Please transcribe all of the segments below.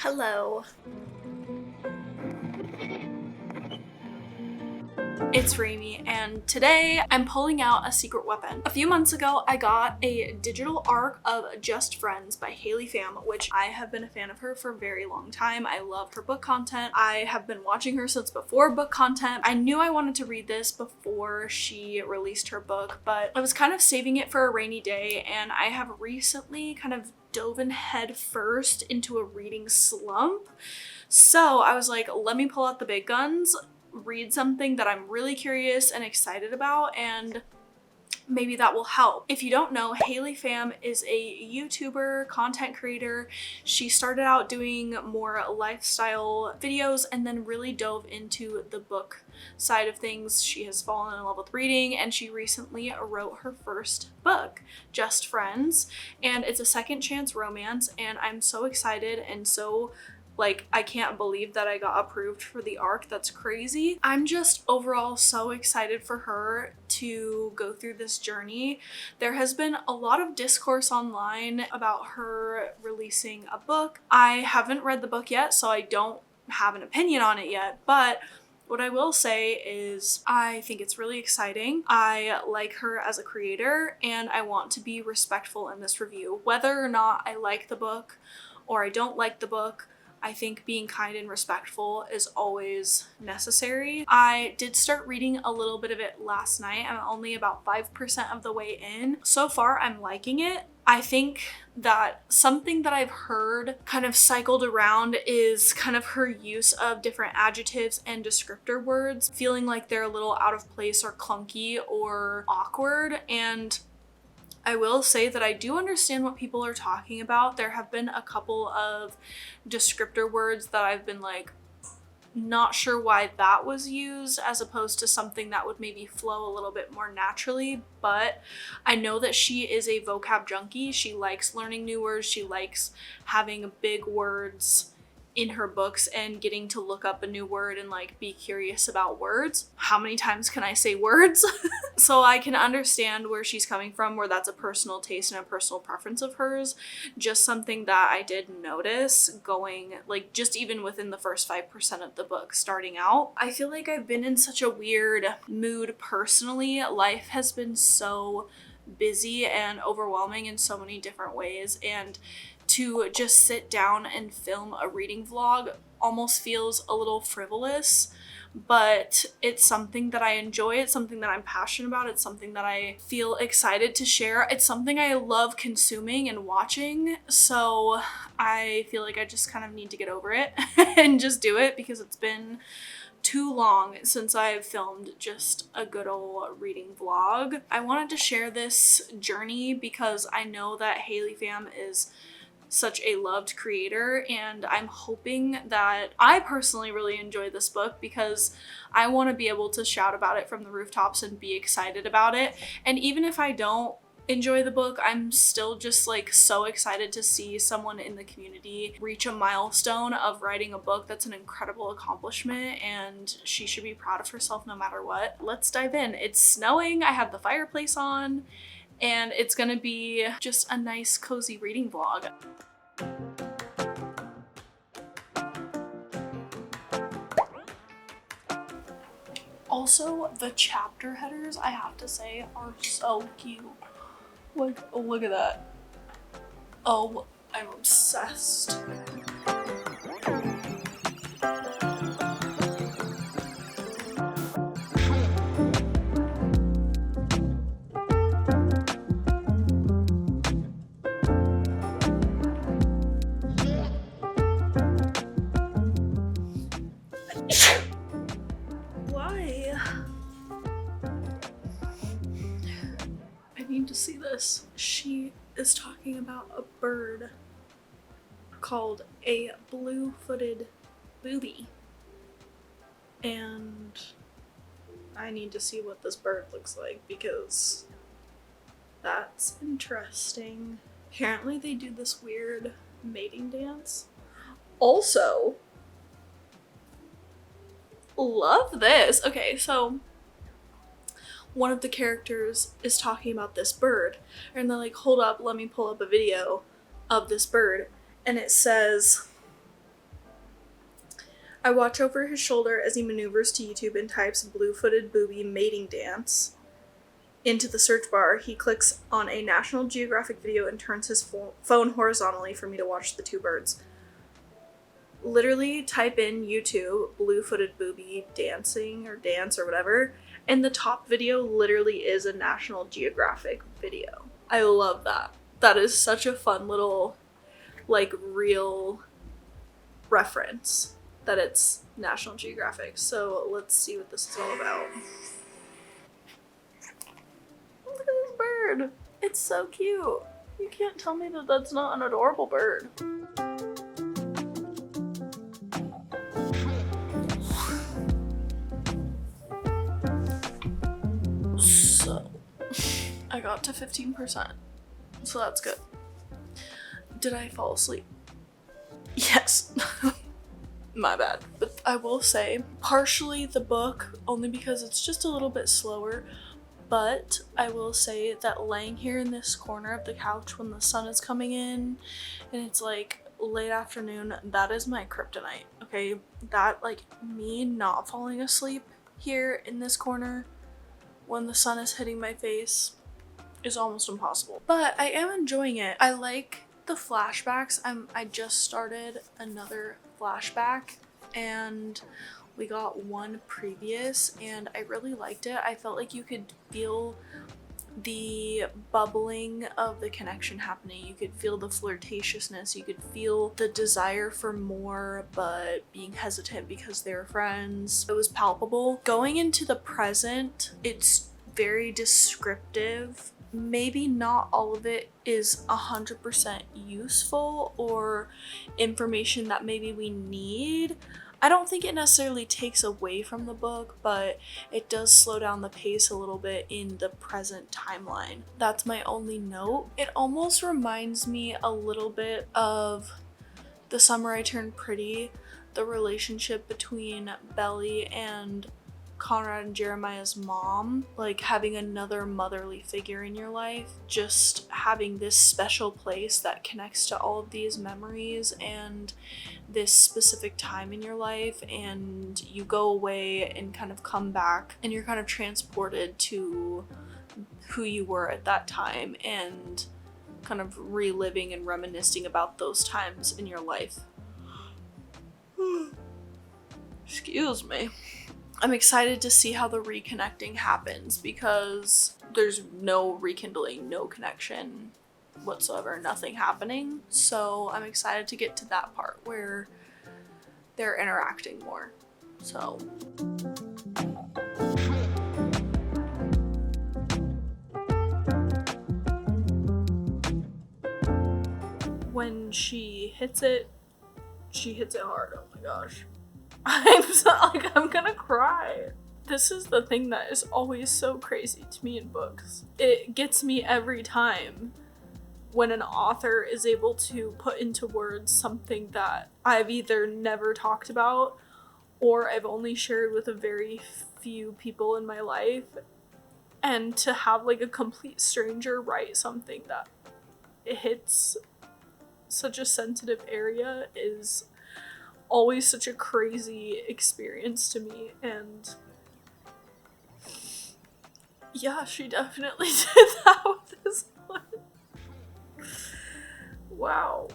Hello. It's Raimi, and today I'm pulling out a secret weapon. A few months ago, I got a digital arc of Just Friends by Haley Pham, which I have been a fan of her for a very long time. I love her book content. I have been watching her since before book content. I knew I wanted to read this before she released her book, but I was kind of saving it for a rainy day, and I have recently kind of dove in head first into a reading slump. So I was like, let me pull out the big guns, read something that I'm really curious and excited about, and maybe that will help. If you don't know, Haley Pham is a YouTuber, content creator. She started out doing more lifestyle videos and then really dove into the book side of things. She has fallen in love with reading, and she recently wrote her first book, Just Friends, and it's a second chance romance, and I'm so excited and so I can't believe that I got approved for the arc. That's crazy. I'm just overall so excited for her to go through this journey. There has been a lot of discourse online about her releasing a book. I haven't read the book yet, so I don't have an opinion on it yet, but what I will say is I think it's really exciting. I like her as a creator, and I want to be respectful in this review. Whether or not I like the book or I don't like the book, I think being kind and respectful is always necessary. I did start reading a little bit of it last night. I'm only about 5% of the way in. So far, I'm liking it. I think that something that I've heard kind of cycled around is kind of her use of different adjectives and descriptor words, feeling like they're a little out of place or clunky or awkward. And I will say that I do understand what people are talking about. There have been a couple of descriptor words that I've been like, not sure why that was used, as opposed to something that would maybe flow a little bit more naturally. But I know that she is a vocab junkie. She likes learning new words. She likes having big words in her books and getting to look up a new word and be curious about words. How many times can I say words? So I can understand where she's coming from, where that's a personal taste and a personal preference of hers. Just something that I did notice going, just even within the first 5% of the book starting out. I feel like I've been in such a weird mood personally. Life has been so busy and overwhelming in so many different ways, and to just sit down and film a reading vlog almost feels a little frivolous, but it's something that I enjoy. It's something that I'm passionate about. It's something that I feel excited to share. It's something I love consuming and watching. So I feel like I just kind of need to get over it and just do it, because it's been too long since I've filmed just a good old reading vlog. I wanted to share this journey because I know that Haley Pham is such a loved creator, and I'm hoping that I personally really enjoy this book, because I want to be able to shout about it from the rooftops and be excited about it. And even if I don't enjoy the book, I'm still just so excited to see someone in the community reach a milestone of writing a book. That's an incredible accomplishment, and she should be proud of herself no matter what. Let's dive in. It's snowing, I have the fireplace on, and it's gonna be just a nice cozy reading vlog. Also, the chapter headers, I have to say, are so cute. Look at that. Oh, I'm obsessed. Why? I need to see this. She is talking about a bird called a blue-footed booby. And I need to see what this bird looks like, because that's interesting. Apparently they do this weird mating dance. Also, love this. Okay, so one of the characters is talking about this bird, and they're like, hold up, let me pull up a video of this bird. And it says, I watch over his shoulder as he maneuvers to YouTube and types blue-footed booby mating dance into the search bar. He clicks on a National Geographic video and turns his phone horizontally for me to watch the two birds. Literally type in YouTube blue-footed booby dancing or dance or whatever, and the top video literally is a National Geographic video. I love that. That is such a fun little, like, real reference that it's National Geographic. So let's see what this is all about. Look at this bird. It's so cute. You can't tell me that that's not an adorable bird. So, I got to 15%. So that's good. Did I fall asleep? Yes. My bad. But I will say, partially the book, only because it's just a little bit slower, but I will say that laying here in this corner of the couch when the sun is coming in and it's like late afternoon, that is my kryptonite, okay? That, like, me not falling asleep here in this corner when the sun is hitting my face is almost impossible. But I am enjoying it. I like the flashbacks. I just started another flashback and we got one previous and I really liked it. I felt like you could feel the bubbling of the connection happening. You could feel the flirtatiousness. You could feel the desire for more but being hesitant because they're friends. It was palpable. Going into the present, it's very descriptive. Maybe not all of it is 100% useful or information that maybe we need. I don't think it necessarily takes away from the book, but it does slow down the pace a little bit in the present timeline. That's my only note. It almost reminds me a little bit of The Summer I Turned Pretty, the relationship between Belly and Conrad and Jeremiah's mom, like having another motherly figure in your life, just having this special place that connects to all of these memories and this specific time in your life, and you go away and kind of come back and you're kind of transported to who you were at that time and kind of reliving and reminiscing about those times in your life. Excuse me. I'm excited to see how the reconnecting happens because there's no rekindling, no connection whatsoever, nothing happening. So I'm excited to get to that part where they're interacting more. So when she hits it hard. Oh my gosh. I'm gonna cry. This is the thing that is always so crazy to me in books. It gets me every time when an author is able to put into words something that I've either never talked about or I've only shared with a very few people in my life, and to have like a complete stranger write something that it hits such a sensitive area is always such a crazy experience to me. And yeah, she definitely did that with this one. Wow.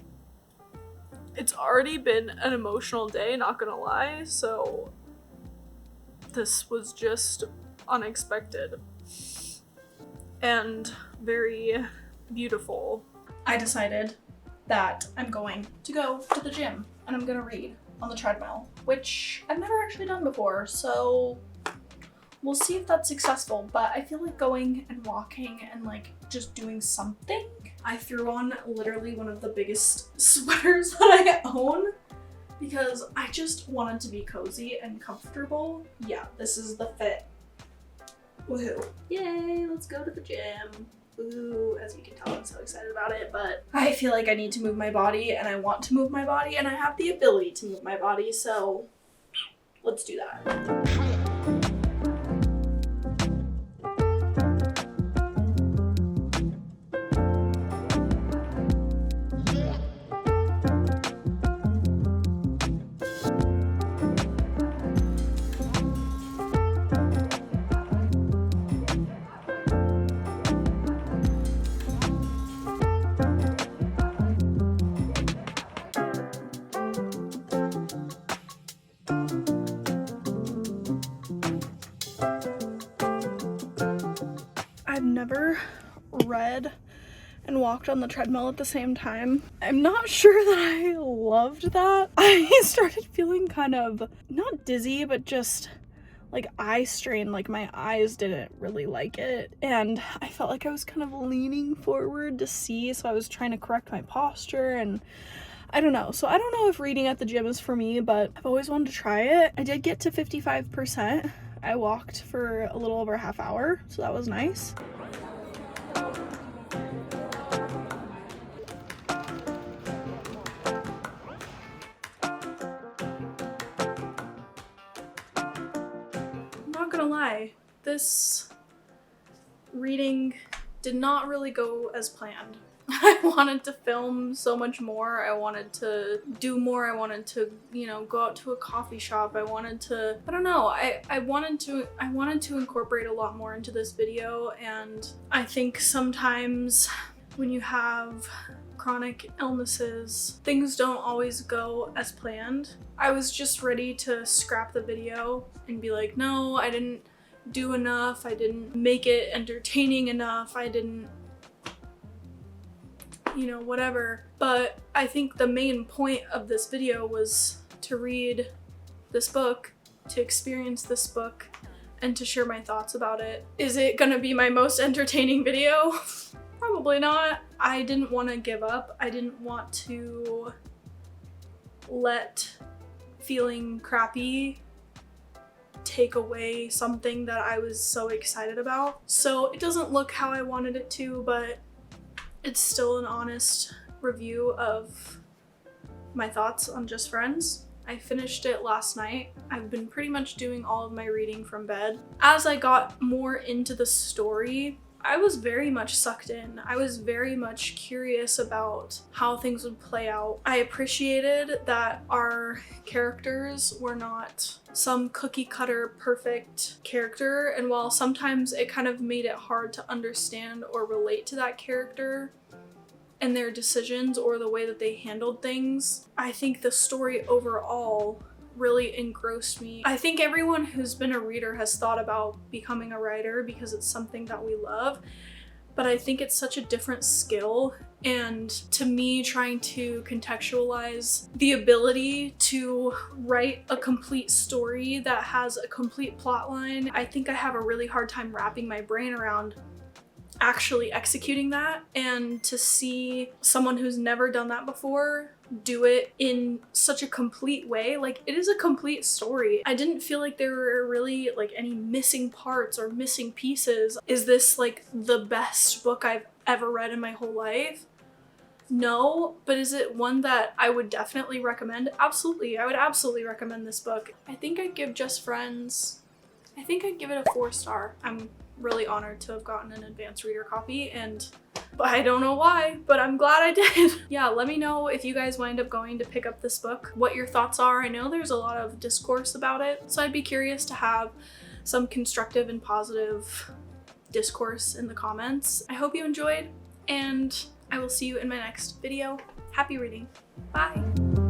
It's already been an emotional day, not gonna lie, so this was just unexpected and very beautiful. I decided that I'm going to go to the gym and I'm gonna read on the treadmill, which I've never actually done before, so we'll see if that's successful. But I feel like going and walking and like just doing something. I threw on literally one of the biggest sweaters that I own because I just wanted to be cozy and comfortable. Yeah, this is the fit. Woohoo. Yay, let's go to the gym. Ooh, as you can tell, I'm so excited about it, but I feel like I need to move my body and I want to move my body and I have the ability to move my body, so let's do that. never read and walked on the treadmill at the same time. I'm not sure that I loved that. I started feeling kind of, not dizzy, but just like eye strain, like my eyes didn't really like it. And I felt like I was kind of leaning forward to see, so I was trying to correct my posture, and I don't know. So I don't know if reading at the gym is for me, but I've always wanted to try it. I did get to 55%. I walked for a little over a half hour, so that was nice. Not gonna lie, this reading did not really go as planned. I wanted to film so much more. I wanted to do more. I wanted to, you know, go out to a coffee shop. I wanted to, I don't know, I wanted to incorporate a lot more into this video, and I think sometimes when you have chronic illnesses, things don't always go as planned. I was just ready to scrap the video and be like, no, I didn't do enough. I didn't make it entertaining enough. I didn't, you know, whatever. But I think the main point of this video was to read this book, to experience this book, and to share my thoughts about it. Is it gonna be my most entertaining video? Probably not. I didn't want to give up. I didn't want to let feeling crappy take away something that I was so excited about. So it doesn't look how I wanted it to, but it's still an honest review of my thoughts on Just Friends. I finished it last night. I've been pretty much doing all of my reading from bed. As I got more into the story, I was very much sucked in. I was very much curious about how things would play out. I appreciated that our characters were not some cookie cutter perfect character, and while sometimes it kind of made it hard to understand or relate to that character and their decisions or the way that they handled things, I think the story overall really engrossed me. I think everyone who's been a reader has thought about becoming a writer because it's something that we love, but I think it's such a different skill, and to me, trying to contextualize the ability to write a complete story that has a complete plot line, I think I have a really hard time wrapping my brain around actually executing that. And to see someone who's never done that before do it in such a complete way, like, it is a complete story. I didn't feel like there were really like any missing parts or missing pieces. Is this like the best book I've ever read in my whole life? No, but is it one that I would definitely recommend? Absolutely. I would absolutely recommend this book. I think I'd give Just Friends, I think I'd give it a 4-star. I'm really honored to have gotten an advanced reader copy, but I don't know why, but I'm glad I did. Yeah, let me know if you guys wind up going to pick up this book, what your thoughts are. I know there's a lot of discourse about it, so I'd be curious to have some constructive and positive discourse in the comments. I hope you enjoyed, and I will see you in my next video. Happy reading. Bye.